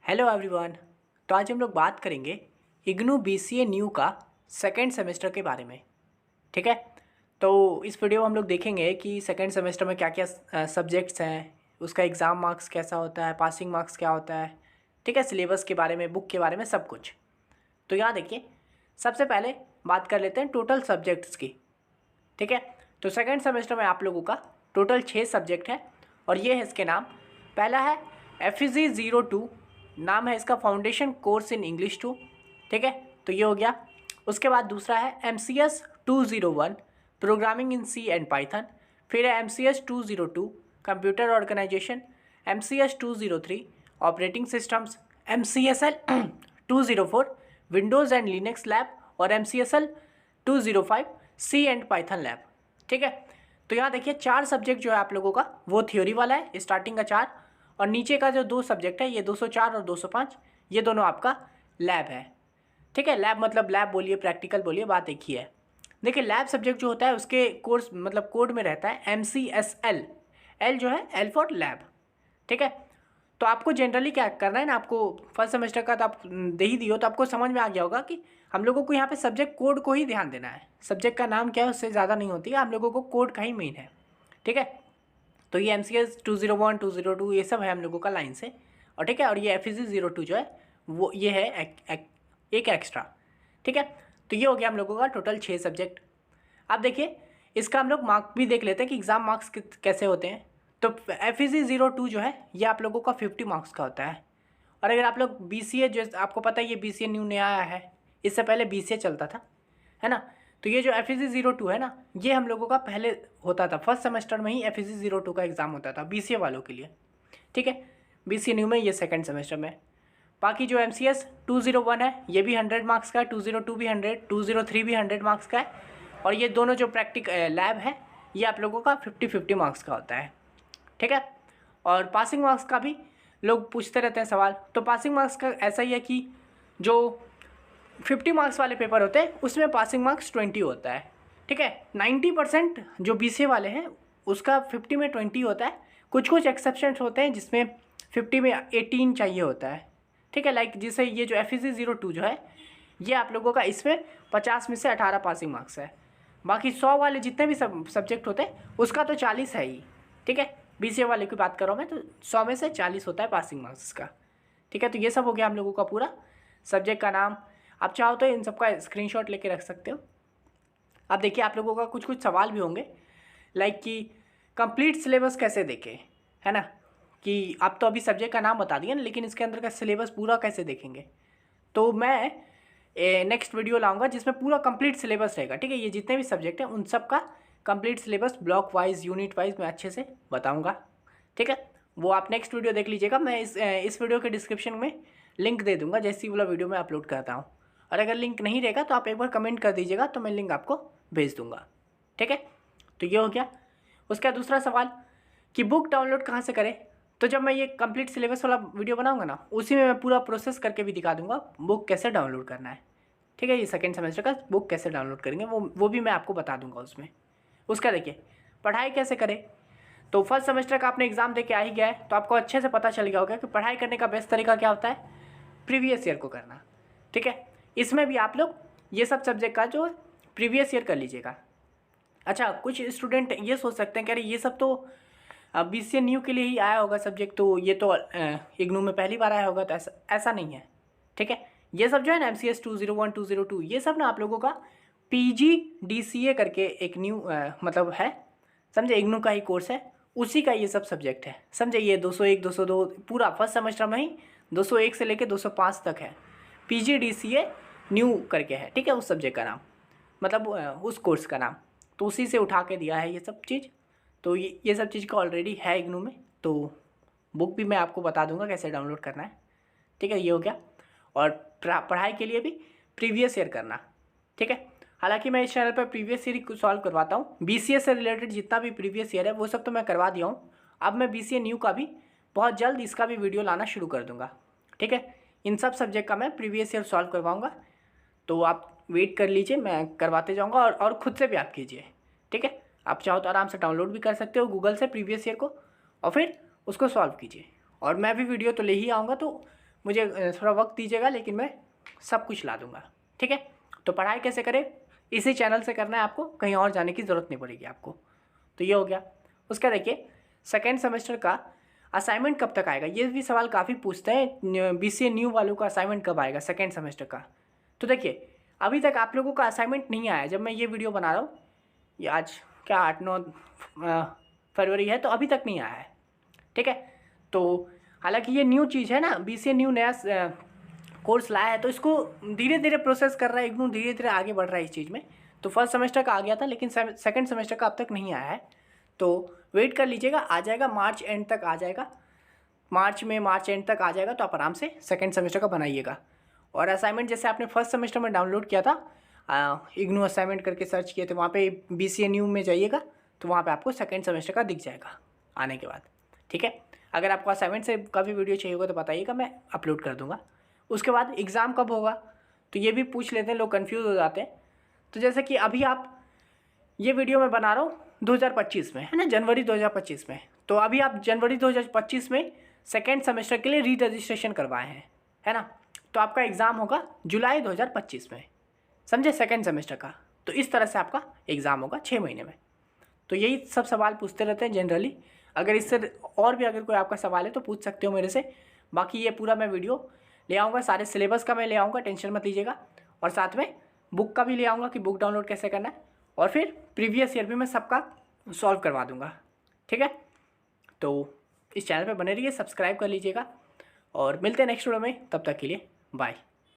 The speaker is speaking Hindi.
Hello everyone. तो आज हम लोग बात करेंगे इग्नू बीसीए न्यू का सेकेंड सेमेस्टर के बारे में। ठीक है। तो इस वीडियो में हम लोग देखेंगे कि सेकेंड सेमेस्टर में क्या क्या सब्जेक्ट्स हैं, उसका एग्ज़ाम मार्क्स कैसा होता है, पासिंग मार्क्स क्या होता है। ठीक है, सिलेबस के बारे में, बुक के बारे में, सब कुछ। तो यहाँ देखिए, सबसे पहले बात कर लेते हैं टोटल सब्जेक्ट्स की। ठीक है। तो सेकेंड सेमेस्टर में आप लोगों का टोटल 6 सब्जेक्ट है और ये है इसके नाम। पहला है FEG02, नाम है इसका फाउंडेशन कोर्स इन इंग्लिश 2। ठीक है, तो ये हो गया। उसके बाद दूसरा है MCS 201, programming in C and Python. फिर है MCS 202, computer organisation. MCS 203, operating systems. MCSL 204, Windows and Linux lab. और MCSL 205, C and Python lab. ठीक है। तो यहाँ देखिए 4 सब्जेक्ट जो है आप लोगों का वो थ्योरी वाला है, स्टार्टिंग का 4, और नीचे का जो 2 सब्जेक्ट है ये 204 और 205, ये दोनों आपका लैब है। ठीक है, लैब मतलब लैब बोलिए, प्रैक्टिकल बोलिए, बात एक ही है। देखिए लैब सब्जेक्ट जो होता है उसके कोर्स मतलब कोड में रहता है MCSL। एल जो है एल फॉर लैब। ठीक है। तो आपको जनरली क्या करना है ना, आपको फर्स्ट सेमेस्टर का तो आप दे ही दियो, तो आपको समझ में आ गया होगा कि हम लोगों को यहाँ पे सब्जेक्ट कोड को ही ध्यान देना है। सब्जेक्ट का नाम क्या है उससे ज़्यादा नहीं होती है, हम लोगों को कोड का ही मेन है। ठीक है। तो ये MCS 201 202 ये सब है हम लोगों का लाइन से। और ठीक है, और ये FEG02 जो है वो ये है एक एक्स्ट्रा। ठीक है। तो ये हो गया हम लोगों का टोटल 6 सब्जेक्ट। अब देखिए इसका हम लोग मार्क भी देख लेते हैं कि एग्ज़ाम मार्क्स कैसे होते हैं। तो FEG02 जो है ये आप लोगों का 50 मार्क्स का होता है। और अगर आप लोग BCA, जो आपको पता है ये BCA न्यू नया आया है, इससे पहले BCA चलता था, है ना। तो ये जो FEG02 है ना, ये हम लोगों का पहले होता था, फर्स्ट सेमेस्टर में ही FEG02 का एग्ज़ाम होता था BCA वालों के लिए। ठीक है, BCA न्यू में ये सेकेंड सेमेस्टर में। बाकी जो MCS 201 है ये भी 100 मार्क्स का है, 202 भी 100, 203 भी 100 मार्क्स का है। और ये दोनों जो लैब है ये आप लोगों का 50-50 मार्क्स का होता है। ठीक है। और पासिंग मार्क्स का भी लोग पूछते रहते हैं सवाल। तो पासिंग मार्क्स का ऐसा ही है कि जो 50 मार्क्स वाले पेपर होते हैं उसमें पासिंग मार्क्स 20 होता है। ठीक है। 90% जो BCA वाले हैं उसका 50 में 20 होता है। कुछ कुछ एक्सेप्शंस होते हैं जिसमें 50 में 18 चाहिए होता है। ठीक है, लाइक जैसे ये जो FEG02 जो है ये आप लोगों का इसमें 50 में से 18 पासिंग मार्क्स है। बाकी 100 वाले जितने भी सब्जेक्ट होते हैं उसका तो 40 है ही। ठीक है, BCA वाले की बात कर रहा हूँ मैं, तो 100 में से 40 होता है पासिंग मार्क्स का। ठीक है। तो ये सब हो गया हम लोगों का पूरा सब्जेक्ट का नाम। आप चाहो तो इन सबका स्क्रीनशॉट लेके रख सकते हो। अब देखिए आप लोगों का कुछ कुछ सवाल भी होंगे, लाइक कि कंप्लीट सिलेबस कैसे देखें, है ना। कि आप तो अभी सब्जेक्ट का नाम बता दिए ना, लेकिन इसके अंदर का सिलेबस पूरा कैसे देखेंगे। तो मैं नेक्स्ट वीडियो लाऊंगा जिसमें पूरा कंप्लीट सिलेबस रहेगा। ठीक है, ये जितने भी सब्जेक्ट हैं उन सब का complete syllabus block wise, unit wise मैं अच्छे से बताऊंगा। ठीक है, वो आप नेक्स्ट वीडियो देख लीजिएगा। मैं इस वीडियो के डिस्क्रिप्शन में लिंक दे दूंगा जैसी वाला वीडियो मैं अपलोड करता हूँ। और अगर लिंक नहीं रहेगा तो आप एक बार कमेंट कर दीजिएगा तो मैं लिंक आपको भेज दूंगा। ठीक है। तो ये हो गया। उसका दूसरा सवाल कि बुक डाउनलोड कहाँ से करें। तो जब मैं ये कंप्लीट सिलेबस वाला वीडियो बनाऊंगा ना, उसी में मैं पूरा प्रोसेस करके भी दिखा दूंगा बुक कैसे डाउनलोड करना है। ठीक है, ये सेकेंड सेमेस्टर का बुक कैसे डाउनलोड करेंगे वो भी मैं आपको बता दूंगा उसमें। उसका देखिए पढ़ाई कैसे करें। तो फर्स्ट सेमेस्टर का आपने एग्ज़ाम दे के आ ही गया है तो आपको अच्छे से पता चल गया होगा कि पढ़ाई करने का बेस्ट तरीका क्या होता है, प्रीवियस ईयर को करना। ठीक है, इसमें भी आप लोग ये सब सब्जेक्ट का जो प्रीवियस ईयर कर लीजिएगा। अच्छा, कुछ स्टूडेंट ये सोच सकते हैं कि अरे ये सब तो BCA न्यू के लिए ही आया होगा सब्जेक्ट, तो ये तो इग्नू में पहली बार आया होगा, तो ऐसा नहीं है। ठीक है, ये सब जो है ना MCS 201 202 ये सब ना आप लोगों का PGDCA करके एक न्यू मतलब है, समझे, इग्नू का ही कोर्स है, उसी का ये सब सब्जेक्ट है। समझे, ये 201 202 पूरा फर्स्ट सेमेस्टर में ही 201 से लेकर 205 तक है। PGDCA न्यू करके है। ठीक है, उस सब्जेक्ट का नाम मतलब उस कोर्स का नाम, तो उसी से उठा के दिया है ये सब चीज़। तो ये सब चीज़ का ऑलरेडी है इग्नू में, तो बुक भी मैं आपको बता दूंगा कैसे डाउनलोड करना है। ठीक है, ये हो गया। और पढ़ाई के लिए भी प्रीवियस ईयर करना। ठीक है, हालांकि मैं इस चैनल पर प्रीवियस ईयर ही सॉल्व करवाता हूँ। BCA से रिलेटेड जितना भी प्रीवियस ईयर है वो सब तो मैं करवा दिया हूँ। अब मैं BCA न्यू का भी बहुत जल्द इसका भी वीडियो लाना शुरू कर दूँगा। ठीक है, इन सब सब्जेक्ट का मैं प्रीवियस ईयर सॉल्व करवाऊँगा, तो आप वेट कर लीजिए, मैं करवाते जाऊँगा। और ख़ुद से भी आप कीजिए। ठीक है, आप चाहो तो आराम से डाउनलोड भी कर सकते हो गूगल से प्रीवियस ईयर को और फिर उसको सॉल्व कीजिए। और मैं भी वीडियो तो ले ही आऊँगा, तो मुझे थोड़ा वक्त दीजिएगा, लेकिन मैं सब कुछ ला दूँगा। ठीक है, तो पढ़ाई कैसे करें, इसी चैनल से करना है आपको, कहीं और जाने की ज़रूरत नहीं पड़ेगी आपको। तो ये हो गया। उसका देखिए सेकेंड सेमेस्टर का असाइनमेंट कब तक आएगा, ये भी सवाल काफ़ी पूछते हैं, BCA न्यू वालों का असाइनमेंट कब आएगा सेकेंड सेमेस्टर का। तो देखिए अभी तक आप लोगों का असाइनमेंट नहीं आया, जब मैं ये वीडियो बना रहा हूँ, ये आज क्या 8-9 फरवरी है, तो अभी तक नहीं आया है। ठीक है, तो हालांकि ये न्यू चीज़ है ना, BCA न्यू नया कोर्स लाया है, तो इसको धीरे धीरे प्रोसेस कर रहा है इग्नू, धीरे धीरे आगे बढ़ रहा है इस चीज़ में। तो फर्स्ट सेमेस्टर का आ गया था, लेकिन सेकंड सेमेस्टर का अब तक नहीं आया है, तो वेट कर लीजिएगा, आ जाएगा मार्च एंड तक आ जाएगा, मार्च एंड तक आ जाएगा। तो आप आराम से सेकंड सेमेस्टर का बनाइएगा। और असाइनमेंट जैसे आपने फर्स्ट सेमेस्टर में डाउनलोड किया था, इग्नू असाइनमेंट करके सर्च किए थे, वहाँ पे BCA न्यू में जाइएगा, तो वहाँ पे आपको सेकंड सेमेस्टर का दिख जाएगा आने के बाद। ठीक है, अगर आपको असाइनमेंट से का भी वीडियो चाहिए होगा तो बताइएगा, मैं अपलोड कर दूँगा। उसके बाद एग्ज़ाम कब होगा, तो ये भी पूछ लेते हैं लोग, कन्फ्यूज़ हो जाते हैं। तो जैसे कि अभी आप ये वीडियो मैं बना रहा हूँ 2025 में, है ना, जनवरी 2025 में, तो अभी आप जनवरी 2025 में सेकेंड सेमेस्टर के लिए री रजिस्ट्रेशन करवाए हैं, है ना, तो आपका एग्ज़ाम होगा जुलाई 2025 में, समझे, सेकेंड सेमेस्टर का। तो इस तरह से आपका एग्ज़ाम होगा 6 महीने में। तो यही सब सवाल पूछते रहते हैं जनरली, अगर इससे और भी अगर कोई आपका सवाल है तो पूछ सकते हो मेरे से। बाकी ये पूरा मैं वीडियो ले आऊँगा, सारे सिलेबस का मैं ले आऊँगा, टेंशन मत लीजिएगा, और साथ में बुक का भी ले आऊँगा कि बुक डाउनलोड कैसे करना है, और फिर प्रीवियस ईयर भी मैं सबका सॉल्व करवा दूँगा। ठीक है, तो इस चैनल पे बने रहिए, सब्सक्राइब कर लीजिएगा, और मिलते हैं नेक्स्ट वीडियो में, तब तक के लिए बाय।